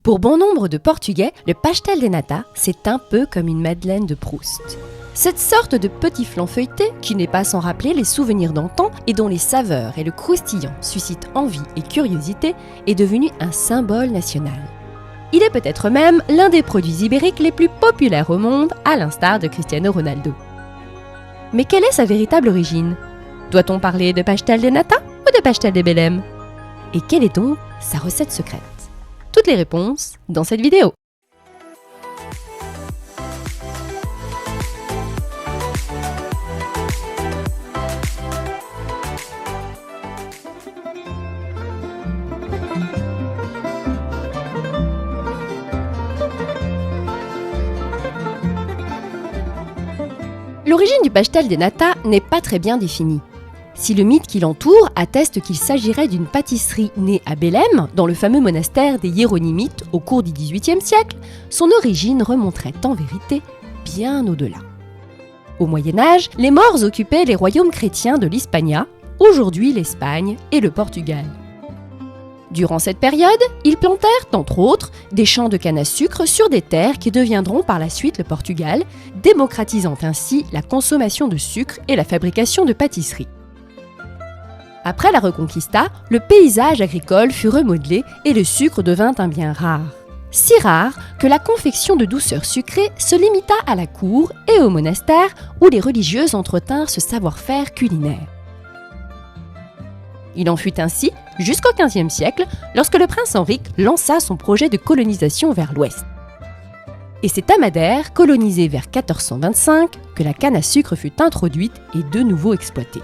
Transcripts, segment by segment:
Pour bon nombre de Portugais, le pastel de nata, c'est un peu comme une madeleine de Proust. Cette sorte de petit flan feuilleté, qui n'est pas sans rappeler les souvenirs d'antan et dont les saveurs et le croustillant suscitent envie et curiosité, est devenu un symbole national. Il est peut-être même l'un des produits ibériques les plus populaires au monde, à l'instar de Cristiano Ronaldo. Mais quelle est sa véritable origine ? Doit-on parler de pastel de nata ou de pastel de Belém ? Et quelle est donc sa recette secrète ? Toutes les réponses dans cette vidéo. L'origine du pastel de nata n'est pas très bien définie. Si le mythe qui l'entoure atteste qu'il s'agirait d'une pâtisserie née à Belém, dans le fameux monastère des Hiéronymites au cours du XVIIIe siècle, son origine remonterait en vérité bien au-delà. Au Moyen-Âge, les Maures occupaient les royaumes chrétiens de l'Hispania, aujourd'hui l'Espagne et le Portugal. Durant cette période, ils plantèrent, entre autres, des champs de canne à sucre sur des terres qui deviendront par la suite le Portugal, démocratisant ainsi la consommation de sucre et la fabrication de pâtisseries. Après la Reconquista, le paysage agricole fut remodelé et le sucre devint un bien rare. Si rare que la confection de douceurs sucrées se limita à la cour et au monastère où les religieuses entretinrent ce savoir-faire culinaire. Il en fut ainsi jusqu'au XVe siècle, lorsque le prince Henrique lança son projet de colonisation vers l'ouest. Et c'est à Madère, colonisée vers 1425, que la canne à sucre fut introduite et de nouveau exploitée.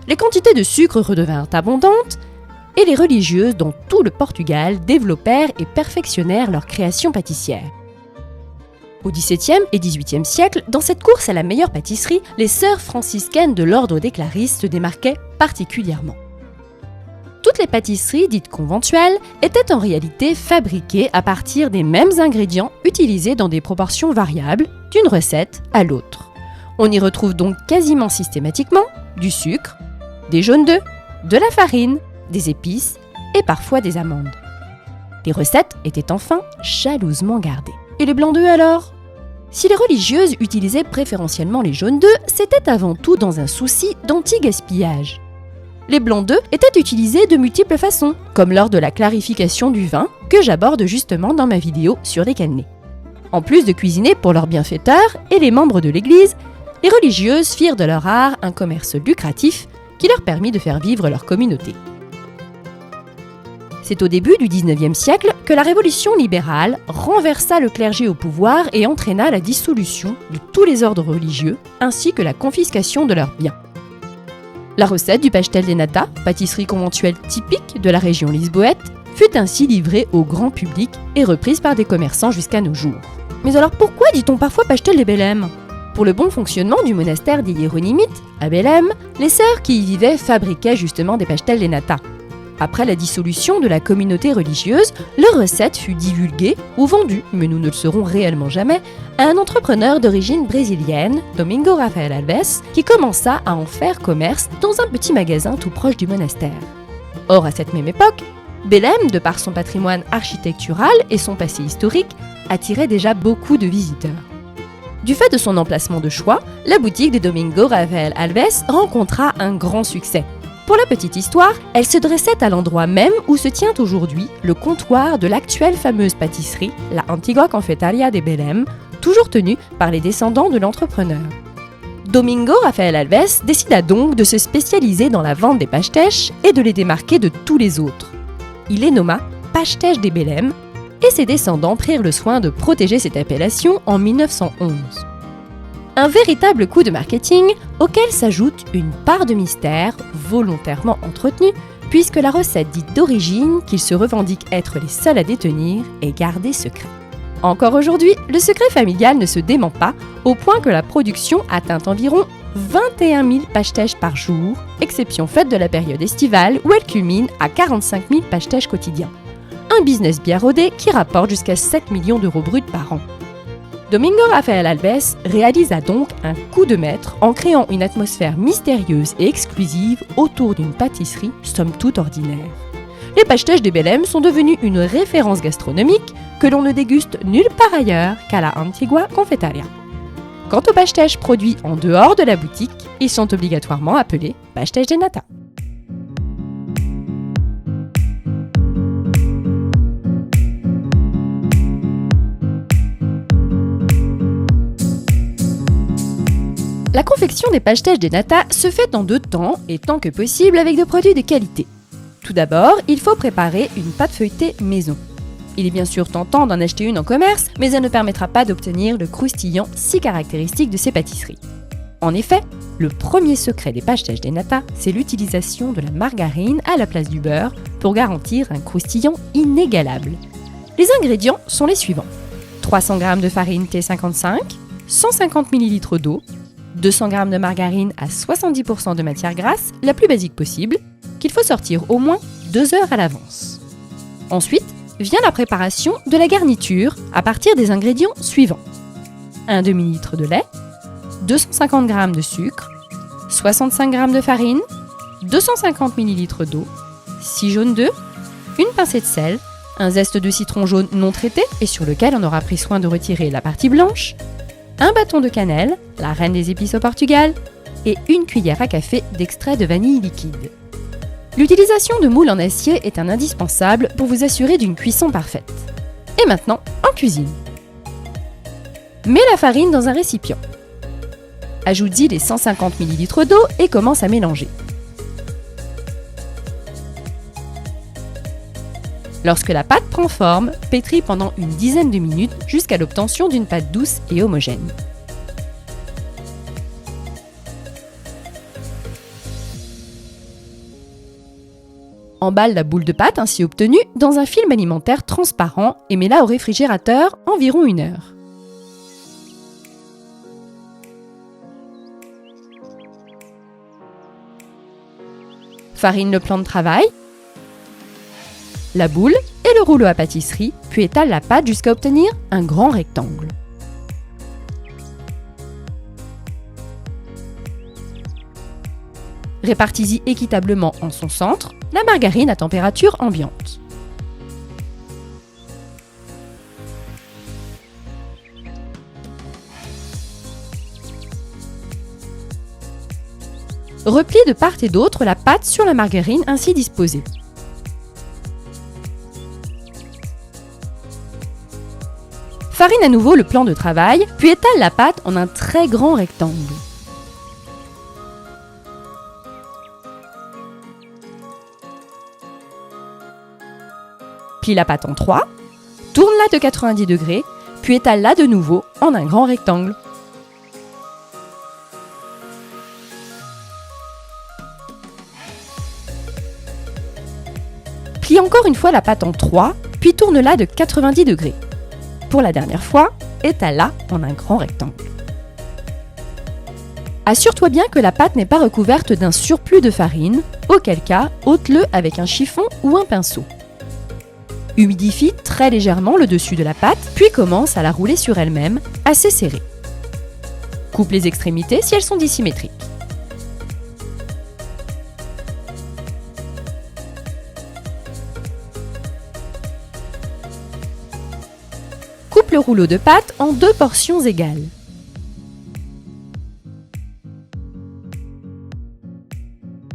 Les quantités de sucre redevinrent abondantes et les religieuses dans tout le Portugal développèrent et perfectionnèrent leur création pâtissière. Au XVIIe et XVIIIe siècle, dans cette course à la meilleure pâtisserie, les sœurs franciscaines de l'ordre des Clarisses se démarquaient particulièrement. Toutes les pâtisseries dites conventuelles étaient en réalité fabriquées à partir des mêmes ingrédients utilisés dans des proportions variables d'une recette à l'autre. On y retrouve donc quasiment systématiquement du sucre, des jaunes d'œufs, de la farine, des épices et parfois des amandes. Les recettes étaient enfin jalousement gardées. Et les blancs d'œufs alors ? Si les religieuses utilisaient préférentiellement les jaunes d'œufs, c'était avant tout dans un souci d'anti-gaspillage. Les blancs d'œufs étaient utilisés de multiples façons, comme lors de la clarification du vin, que j'aborde justement dans ma vidéo sur les cannelés. En plus de cuisiner pour leurs bienfaiteurs et les membres de l'Église, les religieuses firent de leur art un commerce lucratif qui leur permit de faire vivre leur communauté. C'est au début du XIXe siècle que la révolution libérale renversa le clergé au pouvoir et entraîna la dissolution de tous les ordres religieux ainsi que la confiscation de leurs biens. La recette du pastel de nata, pâtisserie conventuelle typique de la région lisboète, fut ainsi livrée au grand public et reprise par des commerçants jusqu'à nos jours. Mais alors pourquoi dit-on parfois pastel de Belém ? Pour le bon fonctionnement du monastère des Hiéronymites, à Belém, les sœurs qui y vivaient fabriquaient justement des pastels de nata. Après la dissolution de la communauté religieuse, leur recette fut divulguée ou vendue, mais nous ne le saurons réellement jamais, à un entrepreneur d'origine brésilienne, Domingo Rafael Alves, qui commença à en faire commerce dans un petit magasin tout proche du monastère. Or, à cette même époque, Belém, de par son patrimoine architectural et son passé historique, attirait déjà beaucoup de visiteurs. Du fait de son emplacement de choix, la boutique de Domingo Rafael Alves rencontra un grand succès. Pour la petite histoire, elle se dressait à l'endroit même où se tient aujourd'hui le comptoir de l'actuelle fameuse pâtisserie, la Antigua Confeitaria de Belém, toujours tenue par les descendants de l'entrepreneur. Domingo Rafael Alves décida donc de se spécialiser dans la vente des pastéis et de les démarquer de tous les autres. Il les nomma Pastéis de Belém, et ses descendants prirent le soin de protéger cette appellation en 1911. Un véritable coup de marketing auquel s'ajoute une part de mystère volontairement entretenue, puisque la recette dite d'origine, qu'ils se revendiquent être les seuls à détenir, est gardée secret. Encore aujourd'hui, le secret familial ne se dément pas, au point que la production atteint environ 21 000 pastéis par jour, exception faite de la période estivale où elle culmine à 45 000 pastéis quotidiens. Un business bien rodé qui rapporte jusqu'à 7 millions d'euros bruts par an. Domingo Rafael Alves réalisa donc un coup de maître en créant une atmosphère mystérieuse et exclusive autour d'une pâtisserie somme toute ordinaire. Les pastéis de Belém sont devenus une référence gastronomique, que l'on ne déguste nulle part ailleurs qu'à la Antigua Confeitaria. Quant aux pastéis produits en dehors de la boutique, ils sont obligatoirement appelés pastéis de nata. La confection des pastéis de nata se fait en 2 temps et tant que possible avec des produits de qualité. Tout d'abord, il faut préparer une pâte feuilletée maison. Il est bien sûr tentant d'en acheter une en commerce, mais elle ne permettra pas d'obtenir le croustillant si caractéristique de ces pâtisseries. En effet, le premier secret des pastéis de nata, c'est l'utilisation de la margarine à la place du beurre pour garantir un croustillant inégalable. Les ingrédients sont les suivants: 300 g de farine T55, 150 ml d'eau, 200 g de margarine à 70% de matière grasse, la plus basique possible, qu'il faut sortir au moins 2 heures à l'avance. Ensuite, vient la préparation de la garniture à partir des ingrédients suivants: un demi-litre de lait, 250 g de sucre, 65 g de farine, 250 ml d'eau, 6 jaunes d'œufs, une pincée de sel, un zeste de citron jaune non traité et sur lequel on aura pris soin de retirer la partie blanche, un bâton de cannelle, la reine des épices au Portugal, et une cuillère à café d'extrait de vanille liquide. L'utilisation de moules en acier est un indispensable pour vous assurer d'une cuisson parfaite. Et maintenant, en cuisine. Mets la farine dans un récipient. Ajoute-y les 150 ml d'eau et commence à mélanger. Lorsque la pâte prend forme, pétris pendant une dizaine de minutes jusqu'à l'obtention d'une pâte douce et homogène. Emballe la boule de pâte ainsi obtenue dans un film alimentaire transparent et mets-la au réfrigérateur environ 1 heure. Farine le plan de travail, la boule et le rouleau à pâtisserie, puis étale la pâte jusqu'à obtenir un grand rectangle. Répartis-y équitablement en son centre la margarine à température ambiante. Replie de part et d'autre la pâte sur la margarine ainsi disposée. Farine à nouveau le plan de travail, puis étale la pâte en un très grand rectangle. Plie la pâte en 3, tourne-la de 90 degrés, puis étale-la de nouveau en un grand rectangle. Plie encore une fois la pâte en 3, puis tourne-la de 90 degrés. Pour la dernière fois, étale-la en un grand rectangle. Assure-toi bien que la pâte n'est pas recouverte d'un surplus de farine, auquel cas, ôte-le avec un chiffon ou un pinceau. Humidifie très légèrement le dessus de la pâte, puis commence à la rouler sur elle-même, assez serrée. Coupe les extrémités si elles sont dissymétriques. Coupe le rouleau de pâte en 2 portions égales.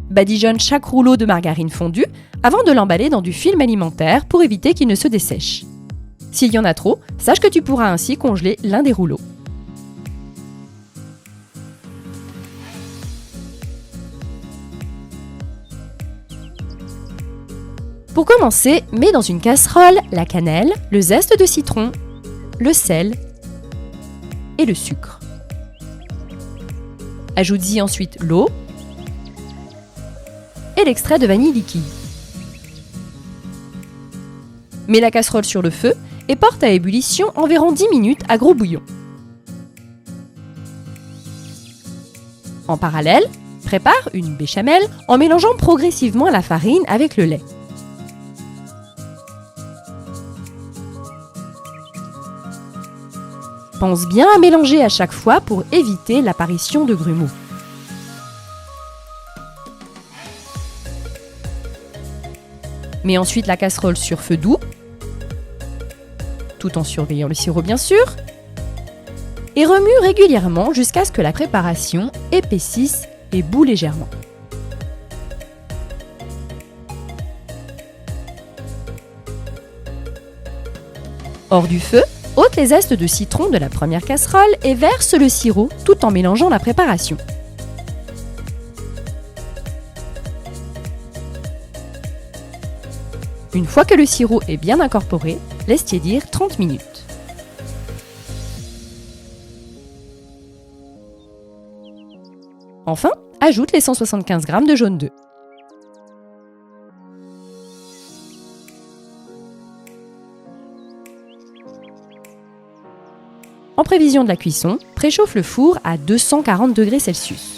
Badigeonne chaque rouleau de margarine fondue avant de l'emballer dans du film alimentaire pour éviter qu'il ne se dessèche. S'il y en a trop, sache que tu pourras ainsi congeler l'un des rouleaux. Pour commencer, mets dans une casserole la cannelle, le zeste de citron, le sel et le sucre. Ajoute-y ensuite l'eau et l'extrait de vanille liquide. Mets la casserole sur le feu et porte à ébullition environ 10 minutes à gros bouillon. En parallèle, prépare une béchamel en mélangeant progressivement la farine avec le lait. Pense bien à mélanger à chaque fois pour éviter l'apparition de grumeaux. Mets ensuite la casserole sur feu doux. tout en surveillant le sirop bien sûr, et remue régulièrement jusqu'à ce que la préparation épaississe et bout légèrement. Hors du feu, ôte les zestes de citron de la première casserole et verse le sirop tout en mélangeant la préparation. Une fois que le sirop est bien incorporé, laisse tiédir 30 minutes. Enfin, ajoute les 175 g de jaune d'œuf. En prévision de la cuisson, préchauffe le four à 240 degrés Celsius.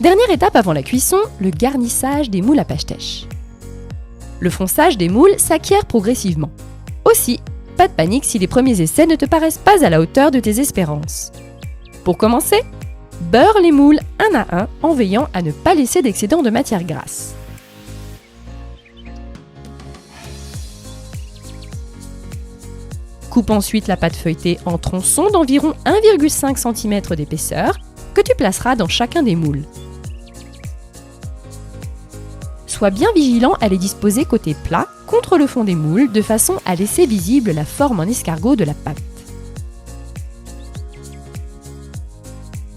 Dernière étape avant la cuisson, le garnissage des moules à pastèche. Le fonçage des moules s'acquiert progressivement. Aussi, pas de panique si les premiers essais ne te paraissent pas à la hauteur de tes espérances. Pour commencer, beurre les moules un à un en veillant à ne pas laisser d'excédent de matière grasse. Coupe ensuite la pâte feuilletée en tronçons d'environ 1,5 cm d'épaisseur que tu placeras dans chacun des moules. Sois bien vigilant à les disposer côté plat contre le fond des moules de façon à laisser visible la forme en escargot de la pâte.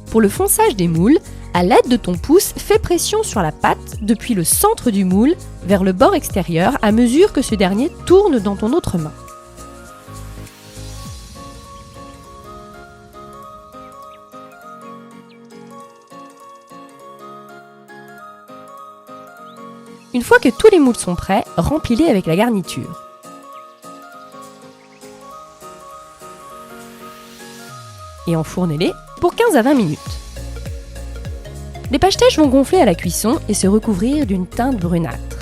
Pour le fonçage des moules, à l'aide de ton pouce, fais pression sur la pâte depuis le centre du moule vers le bord extérieur à mesure que ce dernier tourne dans ton autre main. Une fois que tous les moules sont prêts, remplis-les avec la garniture. Et enfournez-les pour 15 à 20 minutes. Les pastèches vont gonfler à la cuisson et se recouvrir d'une teinte brunâtre.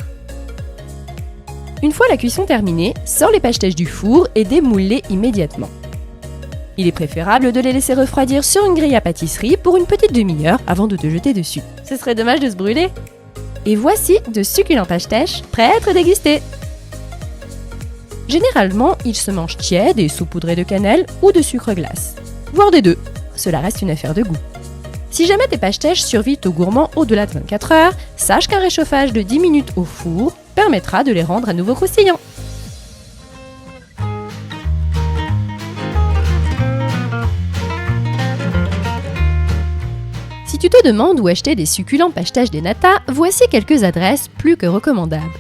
Une fois la cuisson terminée, sors les pastèches du four et démoule-les immédiatement. Il est préférable de les laisser refroidir sur une grille à pâtisserie pour une petite demi-heure avant de te jeter dessus. Ce serait dommage de se brûler. Et voici de succulents pastèches prêts à être dégustés. Généralement, ils se mangent tièdes et saupoudrés de cannelle ou de sucre glace, voire des deux. Cela reste une affaire de goût. Si jamais tes pastèches survivent aux gourmands au-delà de 24 heures, sache qu'un réchauffage de 10 minutes au four permettra de les rendre à nouveau croustillants. Si tu te demandes où acheter des succulents pastèches de nata, voici quelques adresses plus que recommandables.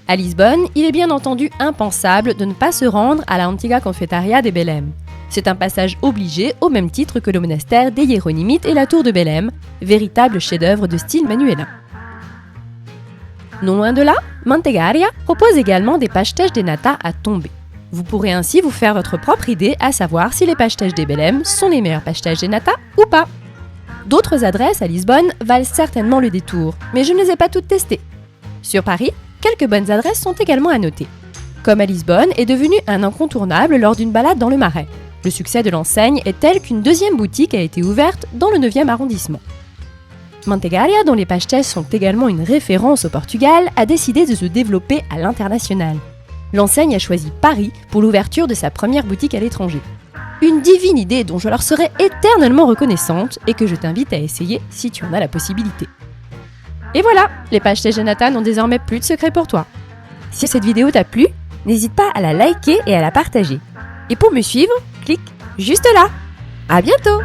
À Lisbonne, il est bien entendu impensable de ne pas se rendre à la Antiga Confeitaria de Belém. C'est un passage obligé au même titre que le monastère des Hiéronymites et la tour de Belém, véritable chef-d'œuvre de style manuélin. Non loin de là, Mantegaria propose également des pastèches de nata à tomber. Vous pourrez ainsi vous faire votre propre idée à savoir si les pastèches de Belém sont les meilleurs pastèches de nata ou pas. D'autres adresses à Lisbonne valent certainement le détour, mais je ne les ai pas toutes testées. Sur Paris, quelques bonnes adresses sont également à noter. Comme à Lisbonne est devenu un incontournable lors d'une balade dans le Marais. Le succès de l'enseigne est tel qu'une deuxième boutique a été ouverte dans le 9e arrondissement. Mantegaria, dont les pastèches sont également une référence au Portugal, a décidé de se développer à l'international. L'enseigne a choisi Paris pour l'ouverture de sa première boutique à l'étranger. Une divine idée dont je leur serai éternellement reconnaissante et que je t'invite à essayer si tu en as la possibilité. Et voilà, les pastèches de nata n'ont désormais plus de secret pour toi. Si cette vidéo t'a plu, n'hésite pas à la liker et à la partager. Et pour me suivre, clique juste là. À bientôt!